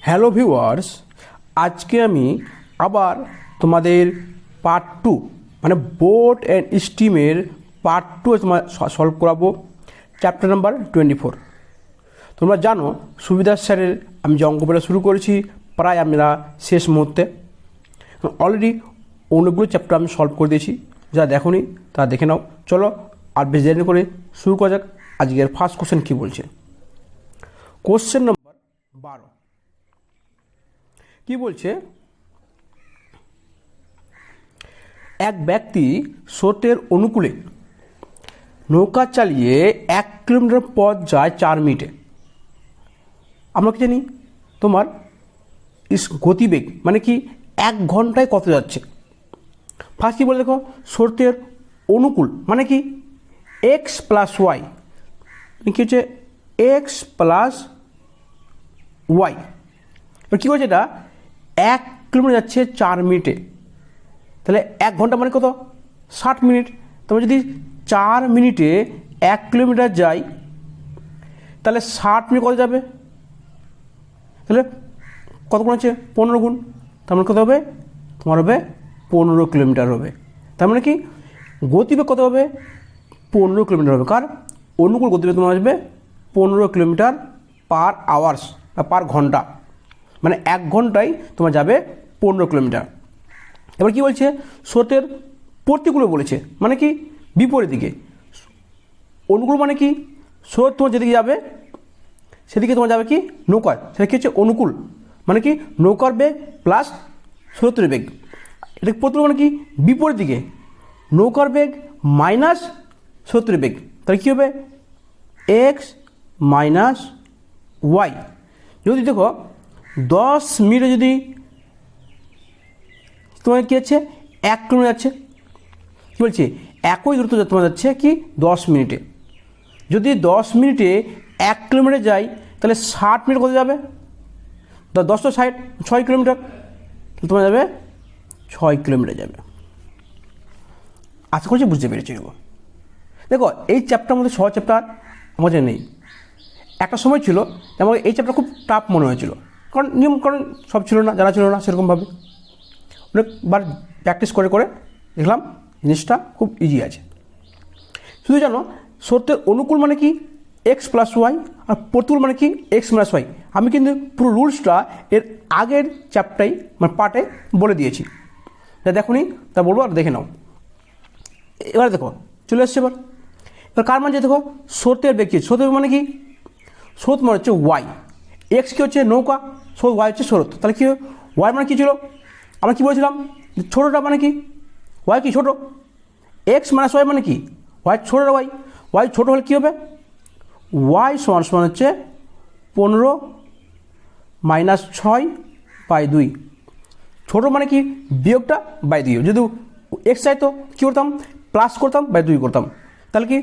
Hello viewers, আজকে আমি আবার তোমাদের পার্ট 2 মানে বোট অ্যান্ড স্টিমের পার্ট 2 তোমার সলভ করাবো, চ্যাপ্টার নাম্বার 24। তোমরা জানো সুবিদাস স্যারের আমি যে অঙ্কগুলো শুরু করেছি প্রায় আমরা শেষ মুহূর্তে অলরেডি অনেকগুলো চ্যাপ্টার আমি সলভ করে দিয়েছি। যারা দেখোনি তারা দেখে নাও। চলো আর বেশি দেরি করে শুরু করা যাক। আজকের ফার্স্ট কোশ্চেন কী বলছে, কোশ্চেন নম্বর 12 কি বলছে, এক ব্যক্তি স্রোতের অনুকূলে নৌকা চালিয়ে 1 কিলোমিটার পথ যায় 4 মিনিটে। আমরা কি জানি তোমার গতিবেগ মানে কি 1 ঘন্টায় কত যাচ্ছে। ফার্স্ট কি বলে দেখো, স্রোতের অনুকূল মানে কি এক্স প্লাস ওয়াই, কি হচ্ছে এক্স প্লাস ওয়াই। এবার কী করছে, এটা 1 কিলোমিটার যাচ্ছে 4 মিনিটে, তাহলে 1 ঘন্টা মানে কত 60 মিনিট। তবে যদি 4 মিনিটে 1 কিলোমিটার যাই তাহলে 60 মিনিট কত যাবে, তাহলে কত গুণ আছে 15 গুণ, তার মানে কত হবে তোমার হবে 15 কিলোমিটার হবে। তার মানে কি গতিবেগ কত হবে 15 কিলোমিটার হবে। কার অনুকূল গতিবেগ তোমার আসবে 15 কিলোমিটার পার আওয়ার্স বা পার ঘন্টা, মানে 1 ঘন্টায় তোমার যাবে 15 কিলোমিটার। এবার কি বলছে, স্রোতের প্রতিকূলে বলেছে মানে কি বিপরীত দিকে। অনুকূল মানে কি স্রোত তোমার যেদিকে যাবে সেদিকে তোমার যাবে কি নৌকার, সেটা কি হচ্ছে অনুকূল মানে কি নৌকার বেগ প্লাস স্রোতের বেগ। এটা প্রতিকূল মানে কি বিপরীত দিকে, নৌকার বেগ মাইনাস স্রোতের বেগ, তাহলে কী হবে এক্স মাইনাস ওয়াই। যদি দেখো 10 মিনিটে যদি তোমার কী আছে 1 কিলোমিটার যাচ্ছে, কী বলছে একই দ্রুত তোমার যাচ্ছে কি 10 মিনিটে। যদি 10 মিনিটে 1 কিলোমিটার যাই তাহলে 60 মিনিট কত যাবে, 10 তো 60 6 কিলোমিটার, তাহলে তোমার যাবে 6 কিলোমিটার যাবে। আশা করছি বুঝতে পেরেছি। দেখো এই চ্যাপ্টার মধ্যে সহজ চ্যাপ্টার আমাদের নেই। একটা সময় ছিল যেমন এই চ্যাপ্টার খুব টাফ মনে হয়েছিল, কারণ নিয়মকরণ সব ছিল না, জানা ছিল না সেরকমভাবে। অনেকবার প্র্যাকটিস করে করে দেখলাম জিনিসটা খুব ইজি আছে। শুধু জানো স্রোতের অনুকূল মানে কি এক্স প্লাস ওয়াই আর প্রতিকূল মানে কি এক্স মাইনাস ওয়াই। আমি কিন্তু পুরো রুলসটা এর আগের চ্যাপ্টারে মানে পার্টে বলে দিয়েছি, যা দেখো নি তা বলবো আর দেখে নাও। এবার দেখো চলে আসছে এবার কার মান যে দেখো স্রোতের বেগ কি, স্রোতের মানে কি স্রোত মানে হচ্ছে ওয়াই, এক্স কি হচ্ছে নৌকা, স্রোত ওয়াই হচ্ছে স্রোত। তাহলে কী ওয়াই মানে কী ছিল আমরা কী বলেছিলাম, ছোটোটা মানে কি ওয়াই কি ছোটো, এক্স মাইনাস ওয়াই মানে কি ওয়াই ছোটোটা ওয়াই, ওয়াই ছোটো হলে কী হবে ওয়াই সমান সমান হচ্ছে 15 মাইনাস 6/2। ছোটো মানে কি বিয়োগটা বাই 2, যদি এক্স চাইতো কী করতাম প্লাস করতাম বাই 2 করতাম, তাহলে কি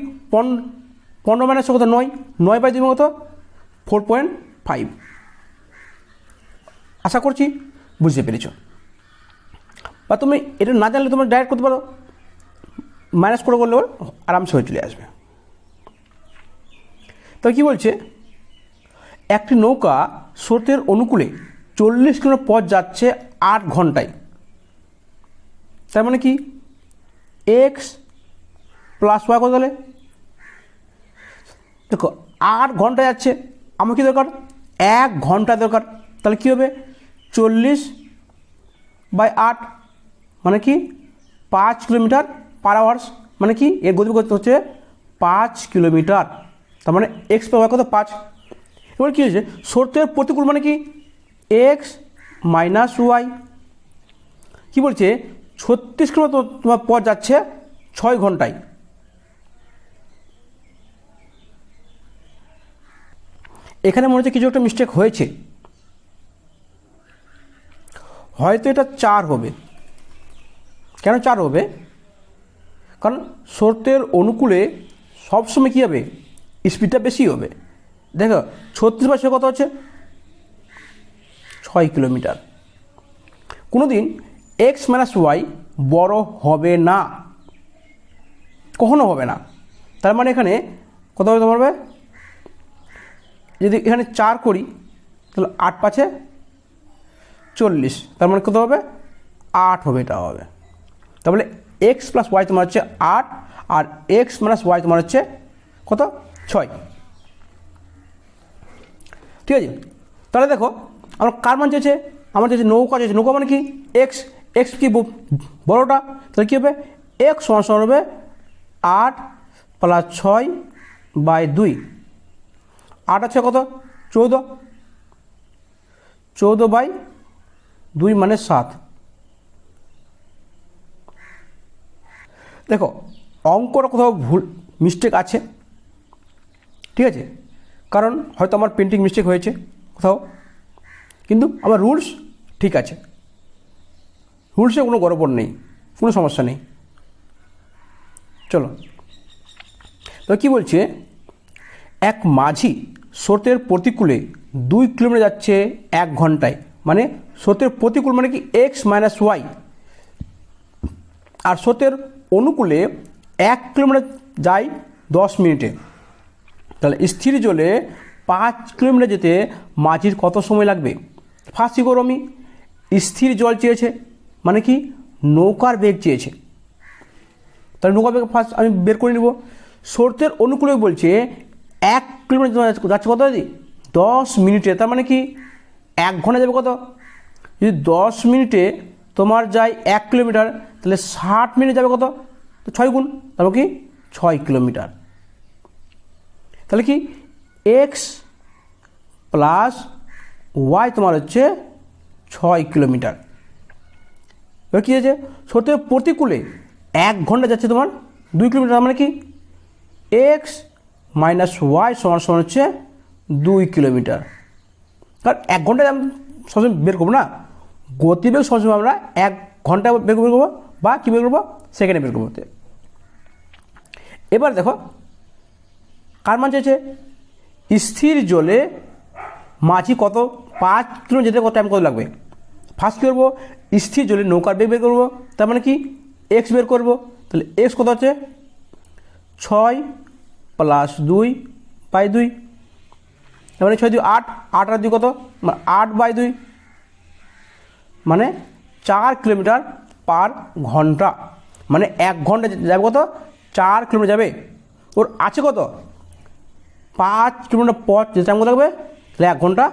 15 মাইনাস কত 9, 9/2 কত 4.5। আশা করছি বুঝতে পেরেছ। বা তুমি এটা না জানলে তোমরা ডাইরেক্ট করতে পারো, মাইনাস করে করলে আরামসে হয়ে চলে আসবে। তবে কী বলছে, একটি নৌকা স্রোতের অনুকূলে 40 কিলোমিটার পথ যাচ্ছে 8 ঘন্টায়। তার মানে কি এক্স প্লাস ওয়াই কত তাহলে দেখো 8 ঘন্টা যাচ্ছে, আমার কী দরকার 1 ঘন্টা দরকার। তাহলে কী হবে 40/8 মানে কি 5 কিলোমিটার পার আওয়ার্স, মানে কি এর গতিবেগ হচ্ছে 5 কিলোমিটার। তার মানে এক্স প্লাস ওয়াই কত 5। এবার কী হয়েছে স্রোতের প্রতিকূল মানে কি এক্স মাইনাস ওয়াই। কী বলছে 36 কিলোমিটার তোমার পথ যাচ্ছে 6 ঘন্টায়। এখানে মনে হচ্ছে কিছু একটা মিস্টেক হয়েছে, হয়তো এটা 4 হবে। কেন 4 হবে, কারণ স্রোতের অনুকূলে সবসময় কী হবে স্পিডটা বেশি হবে। দেখো 36 কত হচ্ছে 6 কিলোমিটার। কোনো দিন এক্স মাইনাস ওয়াই বড় হবে না, কখনো হবে না। তার মানে এখানে কত হবে তোমার, যদি এখানে 4 করি তাহলে 8 5 40, তার মানে কত হবে 8 হবে, এটা হবে। তাহলে এক্স প্লাস ওয়াই তোমার হচ্ছে 8 আর এক্স মাইনাস ওয়াই তোমার হচ্ছে কত 6। ঠিক আছে, তাহলে দেখো আমার কার মান চেয়েছে, আমার চেয়েছে নৌকা চেয়েছে। নৌকা মানে কি এক্স, এক্স কি বড়োটা, তাহলে কী হবে এক্স সমান সমান হবে 8 প্লাস 6/2। 8 আছে কত 14, 14/2 মানে 7। দেখো অঙ্কটা কোথাও ভুল মিস্টেক আছে, ঠিক আছে, কারণ হয়তো আমার প্রিন্টিং মিস্টেক হয়েছে কোথাও, কিন্তু আমার রুলস ঠিক আছে, রুলসে কোনো গড়বড় নেই, কোনো সমস্যা নেই। চলো তো কী বলছে, এক মাঝি স্রোতের প্রতিকূলে 2 কিলোমিটার যাচ্ছে 1 ঘন্টায়, মানে স্রোতের প্রতিকূল মানে কি এক্স মাইনাস ওয়াই, আর স্রোতের অনুকূলে 1 কিলোমিটার যায় 10 মিনিটে। তাহলে স্থির জলে 5 কিলোমিটার যেতে মাঝির কত সময় লাগবে? ফার্স্ট কী করো, আমি স্থির জল চেয়েছে মানে কি নৌকার বেগ চেয়েছে, তাহলে নৌকার বেগ ফার্স্ট আমি বের করে নেব। স্রোতের অনুকূলে বলছে 1 কিলোমিটার যাচ্ছে কত দিদি 10 মিনিটে, তার মানে কি 1 ঘন্টা যাবে কত, যদি 10 মিনিটে তোমার যায় 1 কিলোমিটার তাহলে 60 মিনিট যাবে কত, তো 6 গুণ, তারপর কি 6 কিলোমিটার। তাহলে কি এক্স প্লাস ওয়াই তোমার হচ্ছে 6 কিলোমিটার। এবার কী হয়েছে, স্রোতের প্রতিকূলে 1 ঘন্টা যাচ্ছে তোমার 2 কিলোমিটার, মানে কি এক্স মাইনাস ওয়াই সমান সমান হচ্ছে 2 কিলোমিটার। কারণ 1 ঘন্টায় আমি সবসময় বের করবো না, গতিবেগ সবসময় আমরা 1 ঘন্টা বের করবো বা কী বের করবো সেকেন্ডে বের করবো। এবার দেখো কার মান চেয়েছে, স্থির জলে মাঝি কত 5 কিলোমিটার যেতে কত টাইম কত লাগবে। ফার্স্ট কী করবো, স্থির জলে নৌকার বেগ বের করবো, তার মানে কি এক্স বের করবো, তাহলে এক্স কত হচ্ছে 6 প্লাস 2/2, তার মানে 6 2 8, 8 আর 2 কত 8/2, মানে 4 কিলোমিটার পার ঘন্টা, মানে 1 ঘন্টা যাবে কত 4 কিলোমিটার যাবে। ওর আছে কত 5 কিলোমিটার পথ যেতে টাইম কত লাগবে, তাহলে 1 ঘন্টা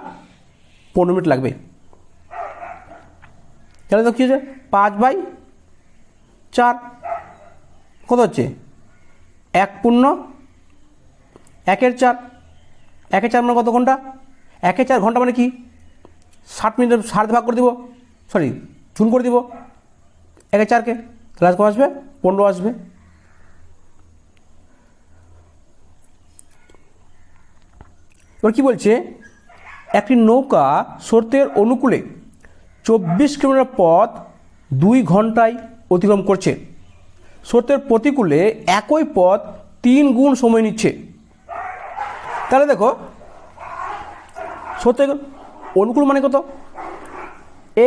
15 মিনিট লাগবে। তাহলে তো কী হচ্ছে 5/4 কত হচ্ছে 1 পূর্ণ 1/4, 1/4 মানে কত ঘন্টা, 1/4 ঘন্টা মানে কি 60 মিনিটের 7 ভাগ করে দিব, সরি চুন করে দিব 1/4কে, তাহলে কত আসবে 15 আসবে। এবার কী বলছে, একটি নৌকা স্রোতের অনুকূলে 24 কিলোমিটার পথ 2 ঘন্টায় অতিক্রম করছে, স্রোতের প্রতিকূলে একই পথ 3 গুণ সময় নিচ্ছে। তাহলে দেখো স্রোতের অনুকূল মানে কত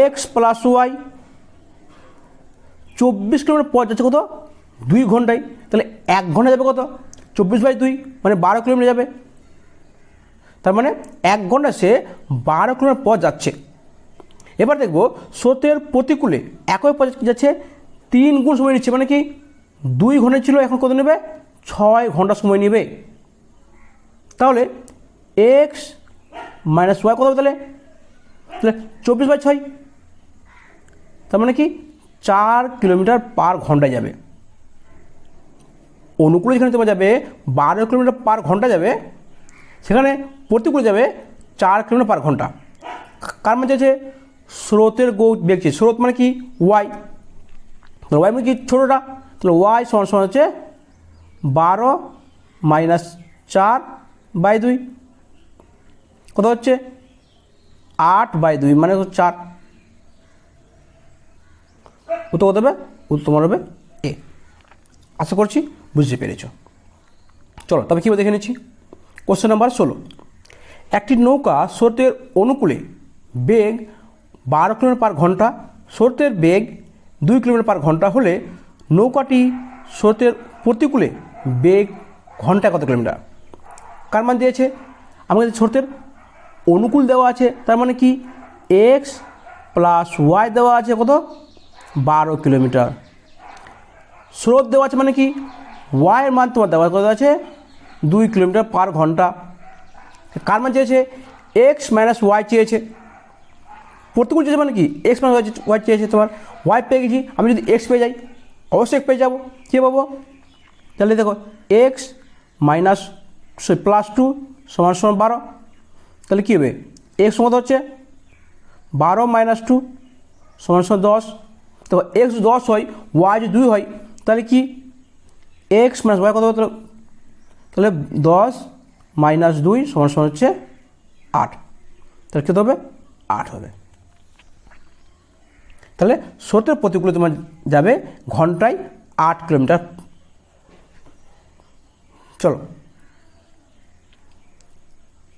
এক্স প্লাস ওয়াই, 24 কিলোমিটার পথ যাচ্ছে কত 2 ঘন্টায়, তাহলে 1 ঘন্টা যাবে কত 24/2 মানে 12 কিলোমিটার যাবে, তার মানে 1 ঘন্টা সে 12 কিলোমিটার পথ যাচ্ছে। এবার দেখব স্রোতের প্রতিকূলে একই পথ যাচ্ছে 3 গুণ সময় নিচ্ছে, মানে কি 2 ঘন্টা ছিল এখন কত নেবে 6 ঘন্টা সময় নেবে। তাহলে এক্স মাইনাস ওয়াই কত হবে, তাহলে 24/6, তার মানে কি 4 কিলোমিটার পার ঘন্টায় যাবে। অনুকূলে যেখানে তোমার যাবে 12 কিলোমিটার পার ঘন্টা যাবে, সেখানে প্রতিকূলে যাবে 4 কিলোমিটার পার ঘন্টা। কার মান চাইছে, স্রোতের বেগ চেয়েছে, স্রোত মানে কি ওয়াই, ওয়াই মানে কি ছোটোটা, তাহলে ওয়াই সমান সমান হচ্ছে 12 - 4/2 কত হচ্ছে 8/2 মানে 4, উত্তর কত হবে, উত্তর তোমার হবে এ। আশা করছি বুঝতে পেরেছ। চলো তবে কীভাবে দেখে নিচ্ছি। কোশ্চেন নাম্বার 16, একটি নৌকা স্রোতের অনুকূলে বেগ 12 কিলোমিটার পার ঘন্টা, স্রোতের বেগ 2 কিলোমিটার পার ঘন্টা হলে নৌকাটি স্রোতের প্রতিকূলে বেগ ঘন্টায় কত কিলোমিটার। কার মান দিয়েছে, আমাদের স্রোতের অনুকূল দেওয়া আছে, তার মানে কি এক্স প্লাস ওয়াই দেওয়া আছে কত 12 কিলোমিটার। স্রোত দেওয়া আছে মানে কি ওয়াইয়ের মান তোমার দেওয়া কত আছে 2 কিলোমিটার পার ঘন্টা। কার মান চেয়েছে এক্স মাইনাস ওয়াই চেয়েছে, প্রতিকূল চেয়েছে মানে কি এক্স মাইনাস ওয়াই চেয়েছে। তোমার ওয়াই পেয়ে গেছি, আমি যদি এক্স পেয়ে যাই অবশ্যই এক্স পেয়ে যাবো, কী পাবো তাহলে দেখো এক্স মাইনাস +2 সমান 12, তাহলে কী হবে এক্স কত হচ্ছে 12 - 2 সমান 10। তো এক্স 10 হয় ওয়াই যদি 2 হয় তাহলে কি এক্স মাইনাস ওয়াই কত হতো, তাহলে 10 - 2 সমান হচ্ছে 8, তাহলে কত হবে 8 হবে। তাহলে স্রোতের প্রতিকূলে তোমার যাবে ঘন্টায় 8 কিলোমিটার। চলো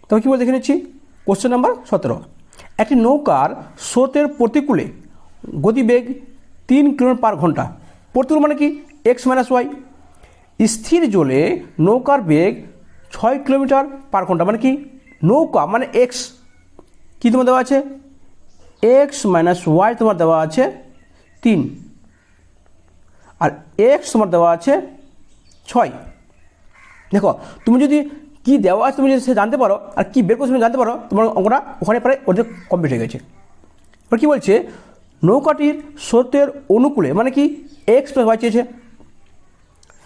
তবে কী বলে দেখে নিচ্ছি কোশ্চেন নাম্বার 17। একটি নৌকার স্রোতের প্রতিকূলে গতিবেগ 3 কিলোমিটার পার ঘন্টা, প্রতিকূল মানে কি এক্স মাইনাস ওয়াই। স্থির জলে নৌকার বেগ 6 কিলোমিটার পার ঘন্টা, মানে কি নৌকা মানে এক্স কী তোমার দেওয়া আছে এক্স মাইনাস ওয়াই তোমার দেওয়া আছে 3, আর এক্স তোমার দেওয়া আছে 6। দেখো তুমি যদি কি দেওয়া আছে তুমি যদি সে জানতে পারো আর কি বের করছো তুমি জানতে পারো, তোমার অঙ্কটা ওখানে প্রায় ওদের কমপ্লিট হয়ে গেছে। এবার কী বলছে নৌকাটির স্রোতের অনুকূলে মানে কি এক্স প্লাস ওয়াই চেয়েছে,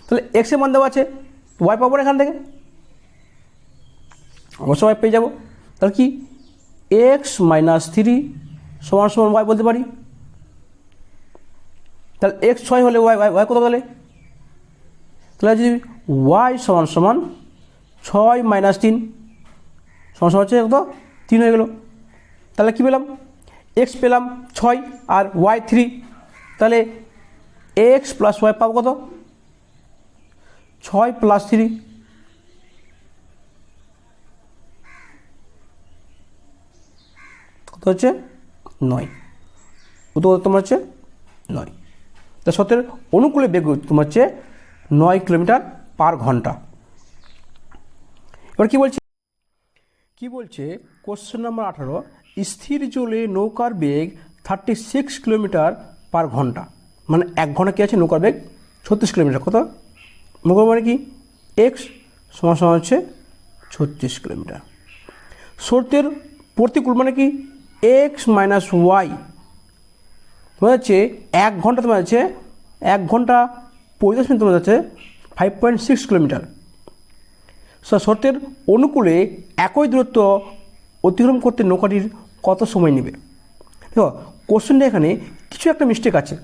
তাহলে এক্সের মান দেওয়া আছে ওয়াই পাবো না এখান থেকে, অবশ্যই ওয়াই পেয়ে যাবো। তাহলে কি এক্স মাইনাস 3 সমান ওয়াই বলতে পারি। তাহলে এক্স 6 হলে ওয়াই ওয়াই কত তাহলে, তাহলে যদি ওয়াই সমান 6 - 3 সমান হচ্ছে কত 3 হয়ে গেল। তাহলে কী পেলাম এক্স পেলাম 6 আর ওয়াই 3, তাহলে এক্স প্লাস ওয়াই পাবো কত 6 + 3, কত হচ্ছে 9, কত তোমার হচ্ছে 9। তা স্রোতের অনুকূলে বেগ তোমার হচ্ছে 9 কিলোমিটার পার ঘন্টা। এবার কি বলছে কোশ্চেন নাম্বার 18। স্থির জলে নৌকার বেগ 36 কিলোমিটার পার ঘন্টা, মানে 1 ঘন্টা কী আছে নৌকার বেগ 36 কিলোমিটার। কত নৌকার মানে কি এক্স সমান হচ্ছে 36 কিলোমিটার। স্রোতের প্রতিকূল মানে কি এক্স মাইনাস ওয়াই, তোমার হচ্ছে 1 ঘন্টা তোমার হচ্ছে 1 ঘন্টা 45 মিনিট তোমার হচ্ছে 5.6 কিলোমিটার। স্রোতের অনুকূলে একই দূরত্ব অতিক্রম করতে নৌকাটির কত সময় নেবে। দেখো কোশ্চেনটা এখানে কিছু একটা মিস্টেক আছে,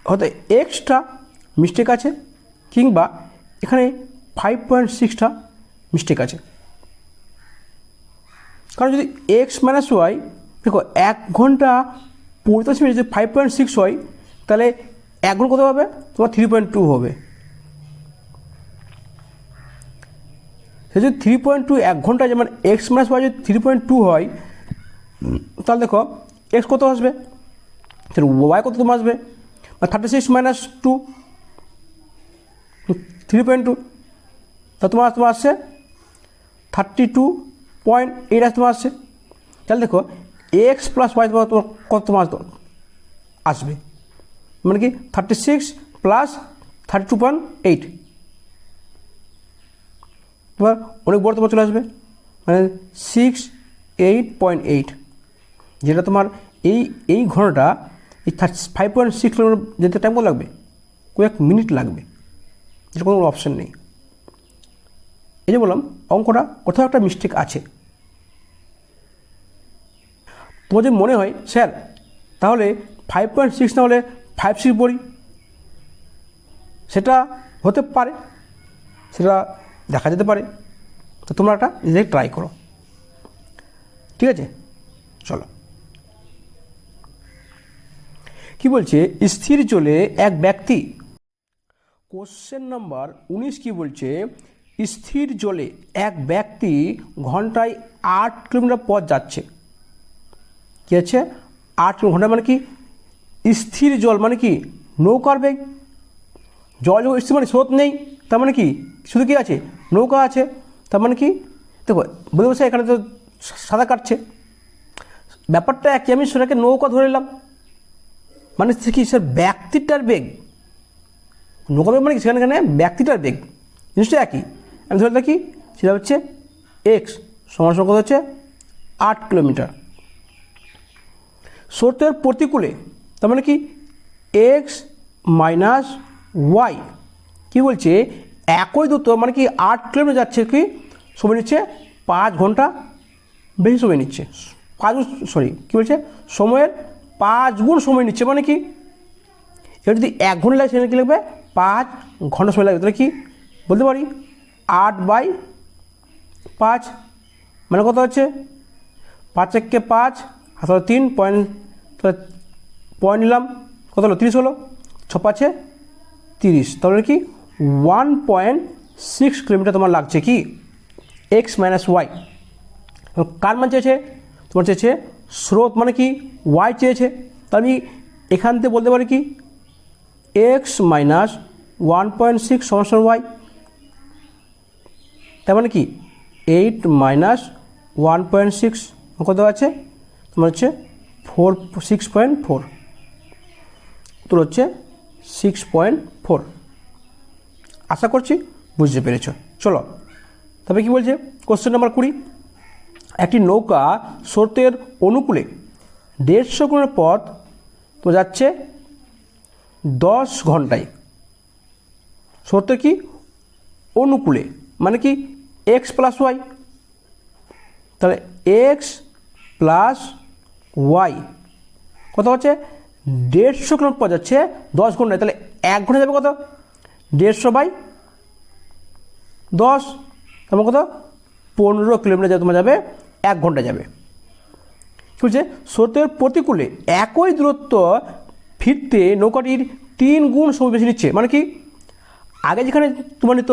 হয়তো এক্সটা মিস্টেক আছে কিংবা এখানে 5.6টা মিস্টেক আছে। কারণ যদি এক্স মাইনাস ওয়াই দেখো 1 ঘন্টা 45 মিনিট যদি 5.6 হয় তাহলে 1 গুণ কত হবে তোমার 3.2 হবে। সে যদি 3.2 1 ঘন্টা যেমন এক্স মাইনাস ওয়াই যদি 3.2 হয় তাহলে দেখো এক্স কত আসবে, তাহলে ওয়াই কত তোমার আসবে 36 - 2 3.2, তা তোমার আসছে 32.8 তোমার আসছে। তাহলে দেখো এক্স প্লাস ওয়াই তোমার কত তোমার আসবে, মানে কি 36 + 32.8, তোমার অনেক বড় তোমার চলে আসবে, মানে 68.8, যেটা তোমার এই ঘন্টাটা এই 5.6 কিলোমিটার যেতে টাইম কত লাগবে কয়েক মিনিট লাগবে, যেটা কোনো অপশান নেই। এই যে বললাম অঙ্কটা কোথাও একটা মিস্টেক আছে। তোমার যদি মনে হয় স্যার তাহলে 5.6 না হলে 5.6 পড়ি, সেটা হতে পারে, সেটা দেখা যেতে পারে, তো তোমরা একটা নিজে ট্রাই করো, ঠিক আছে। চলো কি বলছে স্থির জলে এক ব্যক্তি, কোশ্চেন নাম্বার 19 কি বলছে স্থির জলে এক ব্যক্তি ঘন্টায় 8 কিলোমিটার পথ যাচ্ছে। কী আছে 8 ঘন্টা মানে কি স্থির জল মানে কি নৌকার বেগ, জল যখন স্থির মানে স্রোত নেই, তার মানে কি শুধু কি আছে নৌকা আছে, তার মানে কি দেখো বুঝতে পারছো এখানে তো সাদা কাটছে ব্যাপারটা একই, আমি সেটাকে নৌকা ধরে নিলাম, মানে সে কি স্যার ব্যক্তিটার বেগ, নৌকা বেগ মানে কি সেখানে ব্যক্তিটার বেগ, জিনিসটা একই। আমি ধরে রাখি সেটা হচ্ছে এক্স সমান কত হচ্ছে 8 কিলোমিটার। স্রোতের প্রতিকূলে তার মানে কি এক্স মাইনাস ওয়াই, কী বলছে একই দূরত্ব মানে কি 8 কিলোমিটার যাচ্ছে, কি সময় নিচ্ছে 5 ঘন্টা বেশি সময় নিচ্ছে, কী বলছে সময়ের 5 গুণ সময় নিচ্ছে, মানে কি এবার যদি 1 ঘন্টা লাগে সেখানে কী লাগবে 5 ঘন্টা সময় লাগবে, তাহলে কি বলতে পারি 8/5, মানে কত হচ্ছে 5 একে 5 হাতে 3 পয়েন্ট, তাহলে পয়েন্ট নিলাম কত হলো 30 হলো, 6 5 30, তাহলে কি 1.6 কিলোমিটার তোমার লাগছে কি এক্স মাইনাস ওয়াই। কার মান চেয়েছে, তোমার চেয়েছে স্রোত মানে কি ওয়াই চেয়েছে, তাহলে আমি এখান থেকে বলতে পারি কি এক্স মাইনাস 1.6 সমান ওয়াই, তার মানে কি 8 মাইনাস 1.6 কত আছে তোমার হচ্ছে 6.4, তোর হচ্ছে 6.4। আশা করছি বুঝতে পেরেছ। চলো তবে কি বলছে কোশ্চেন নাম্বার 20, একটি নৌকা স্রোতের অনুকূলে 150 কিলোমিটার পথ তো যাচ্ছে 10 ঘন্টায়, স্রোতের কি অনুকূলে মানে কি এক্স প্লাস ওয়াই, তাহলে এক্স প্লাস ওয়াই কত হচ্ছে 150 কিলোমিটার পথ যাচ্ছে 10 ঘন্টায়, তাহলে 1 ঘন্টা যাবে কত 150/10, তোমার কত 15 কিলোমিটার যাবে, তোমার যাবে 1 ঘন্টা যাবে। কী বলছে স্রোতের প্রতিকূলে একই দূরত্ব ফিরতে নৌকাটির 3 গুণ সময় বেশি নিচ্ছে, মানে কি আগে যেখানে তোমার নিত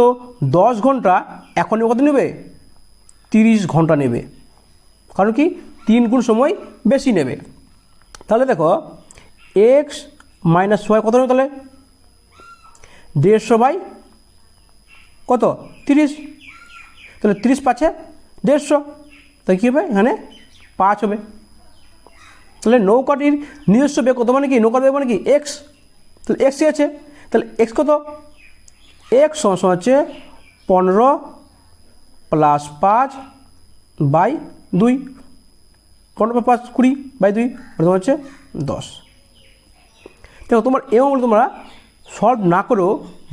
10 ঘন্টা এখন কত নেবে 30 ঘন্টা নেবে, কারণ কি 3 গুণ সময় বেশি নেবে। তাহলে দেখো এক্স মাইনাস ওয়াই কত নেবে, তাহলে 150 কত 30, তাহলে 30 5 150, তাহলে কী হবে এখানে 5 হবে। তাহলে নৌকাটির নিজস্ব বেগ কত, মানে কি নৌকার বেগ মানে কি এক্স, তাহলে এক্স আছে, তাহলে এক্স কত এক্স সমান হচ্ছে 15 প্লাস 5/2, 15 5 20/2 তোমার হচ্ছে 10। দেখো তোমার এবং তোমরা সলভ না করেও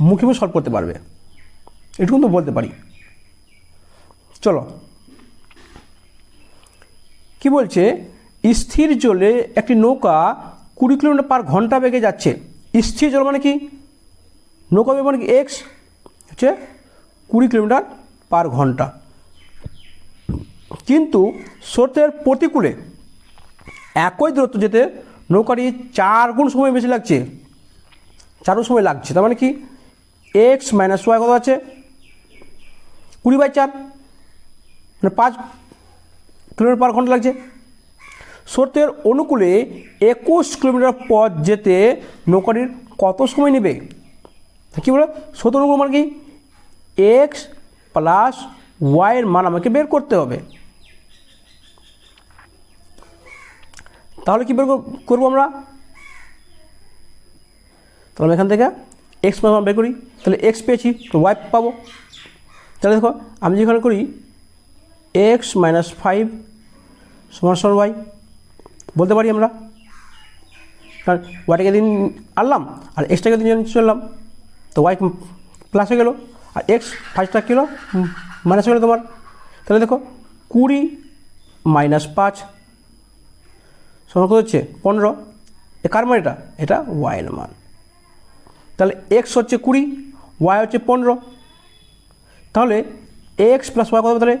মুখে মুখে সলভ করতে পারবে, এটুকু তো বলতে পারি। চলো কি বলছে স্থির জলে একটি নৌকা 20 কিলোমিটার/ঘন্টা বেগে যাচ্ছে, স্থির জল মানে কি নৌকা বেগ মানে কি এক্স হচ্ছে 20 কিলোমিটার/ঘন্টা, কিন্তু স্রোতের প্রতিকূলে একই দূরত্ব যেতে নৌকাটি 4 গুণ সময় বেশি লাগছে, 4 গুণ সময় লাগছে, তার মানে কি এক্স মাইনাস ওয়াই কত আছে 20/4, মানে 5 কিলোমিটার/ঘন্টা লাগছে। স্রোতের অনুকূলে 21 কিলোমিটার পথ যেতে নৌকাটির কত সময় নেবে, কী বলে স্রোতের অনুকূল মানে কি এক্স প্লাস ওয়াইয়ের মান আমাকে বের করতে হবে। তাহলে কী বের করবো আমরা, তাহলে আমি এখান থেকে এক্স মান বের করি, তাহলে এক্স পেয়েছি তো ওয়াই পাবো। তাহলে দেখো আমি যেখানে করি এক্স মাইনাস 5 সমান ওয়াই বলতে পারি আমরা, কারণ ওয়াইটাকে দিন আনলাম আর এক্সটাকে দিন চললাম, তো ওয়াই প্লাস হয়ে গেলো আর এক্স 5টা কিলো মাইনাস হয়ে গেলো তোমার। তাহলে দেখো 20 মাইনাস 5 সমান কত হচ্ছে 15, এ কার মান এটা ওয়াইয়ের মান। তাহলে এক্স হচ্ছে 20, ওয়াই হচ্ছে 15, তাহলে এক্স প্লাস ওয়াই কত হবে, তাহলে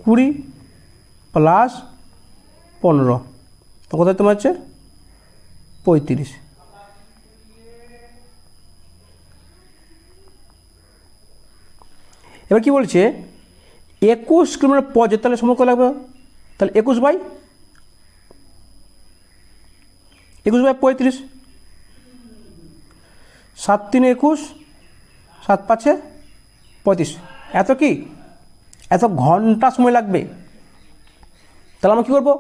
20 প্লাস 15 তো কোথায় তোমার হচ্ছে 35। এবার কি বলছে 21 কিলোমিটার পথ যেতে তাহলে সময় কত লাগবে, তাহলে 21/35, 7 3 21, 7 5 35, এত কি এত ঘন্টা সময় লাগবে। তাহলে আমরা কী করবো,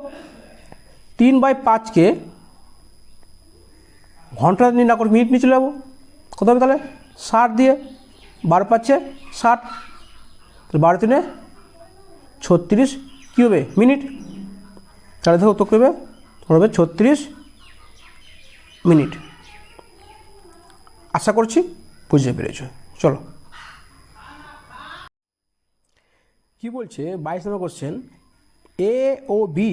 3/5কে ঘন্টা নিয়ে না করে মিনিট নিয়ে চলে যাবো। কত হবে তাহলে 60 দিয়ে 12×5 = 60, তাহলে 12×3 = 36 কী হবে মিনিট। তাহলে দেখো উত্তর করবে, তোমার হবে 36 মিনিট। আশা করছি বুঝতে পেরেছ। চলো কি বলছে 22 নম্বর কোশ্চেন, এ ও বি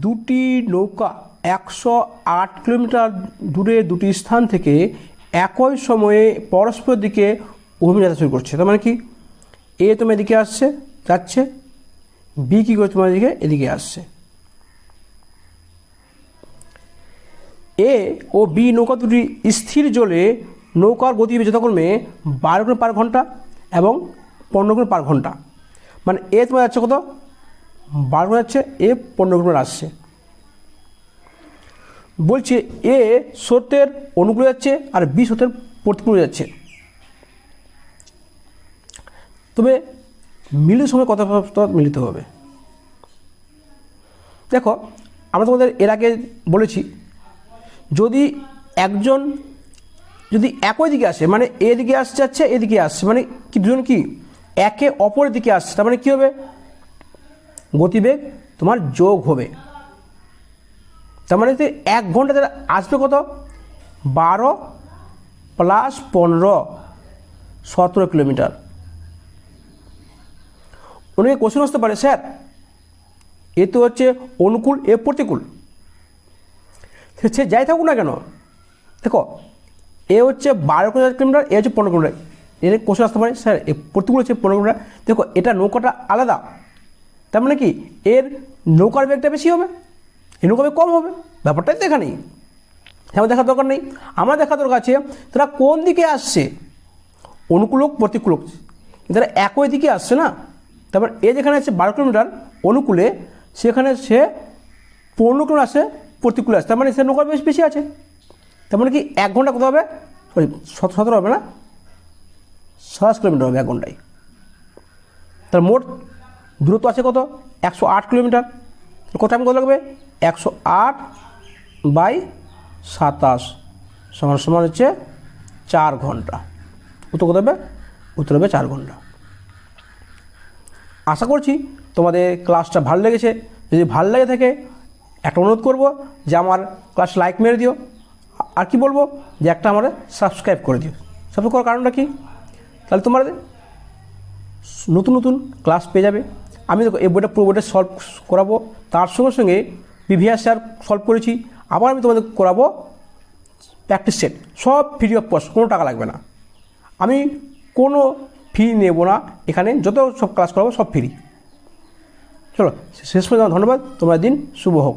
দুটি নৌকা 108 কিলোমিটার দূরে দুটি স্থান থেকে একই সময়ে পরস্পর দিকে অভিমুখে যাত্রা শুরু করছে। তার মানে কি, এ তোমার এদিকে আসছে যাচ্ছে, বি কী করে তোমার এদিকে আসছে। এ ও বি নৌকা দুটি স্থির জলে নৌকার গতি যথাক্রমে 12 কিমি/ঘন্টা এবং 15 কিমি/ঘন্টা। মানে এ তোমার যাচ্ছে কত, 12 যাচ্ছে, এ 15 কিমি আসছে। বলছে এ স্রোতের অনুকূলে যাচ্ছে আর বি স্রোতের প্রতিকূলে যাচ্ছে। তবে মিলিত সময় কত মিলিত হবে। দেখো আমরা তোমাদের এর আগে বলেছি, যদি একজন যদি একই দিকে আসে, মানে এদিকে আসছে যাচ্ছে এদিকে আসছে, মানে কি দুজন কি একে অপরের দিকে আসছে, তার মানে কী হবে, গতিবেগ তোমার যোগ হবে। তার মানে 1 ঘন্টা তারা আসবে কত, 12 + 15 17 কিলোমিটার। অনেকে কোশ্চেন আসতে পারে, স্যার এ তো হচ্ছে অনুকূল, এ প্রতিকূল, সে যাই থাকুক না কেন, দেখো এ হচ্ছে 12 কিলোমিটার, এ হচ্ছে 15 কিলোমিটার। এর কোশ্চেন আসতে পারে, স্যার এ প্রতিকূল হচ্ছে 15 কিলোমিটার, দেখো এটা নৌকাটা আলাদা, তার মানে কি এর নৌকার বেগটা বেশি হবে, এর নৌকার বেগ কম হবে, ব্যাপারটাই দেখা নেই, আমার দেখার দরকার নেই। আমার দেখার দরকার আছে তারা কোন দিকে আসছে, অনুকূল হোক প্রতিকূল হোক, তারা একই দিকে আসছে না। তারপর এ যেখানে আছে 12 কিলোমিটার অনুকূলে, সেখানে সে 15 কিলোমিটার আসে প্রতিকূলে আসে, তার মানে সে নৌকার বেশ বেশি আছে। তার মানে কি 1 ঘন্টা কত হবে, সরি 17 হবে না, 27 কিলোমিটার হবে 1 ঘন্টায়। তার মোট দূরত্ব আছে কত, 108 কিলোমিটার। কত টাইম কত লাগবে, 108/27 সমান হচ্ছে 4 ঘন্টা। উত্তর কত হবে, উত্তর হবে 4 ঘন্টা। আশা করছি তোমাদের ক্লাসটা ভালো লেগেছে। যদি ভালো লেগে থাকে একটা অনুরোধ করব যে আমার ক্লাস লাইক মেরে দিও, আর কি বলবো যে একটা আমার সাবস্ক্রাইব করে দিও। সাবস্ক্রাইব করার কারণটা কি, তাহলে তোমার নতুন নতুন ক্লাস পেয়ে যাবে। আমি দেখো এই বইটা পুরো বইটা সলভ করাবো, তার সঙ্গে সঙ্গে প্রিভিয়াস ইয়ার সলভ করেছি, আবার আমি তোমাদের করাবো প্র্যাকটিস সেট, সব ফ্রি অফ কস্ট, কোনো টাকা লাগবে না। আমি কোনো ফি নেব না, এখানে যত সব ক্লাস করাবো সব ফ্রি। চলো শেষ পর্যন্ত ধন্যবাদ, তোমার দিন শুভ হোক।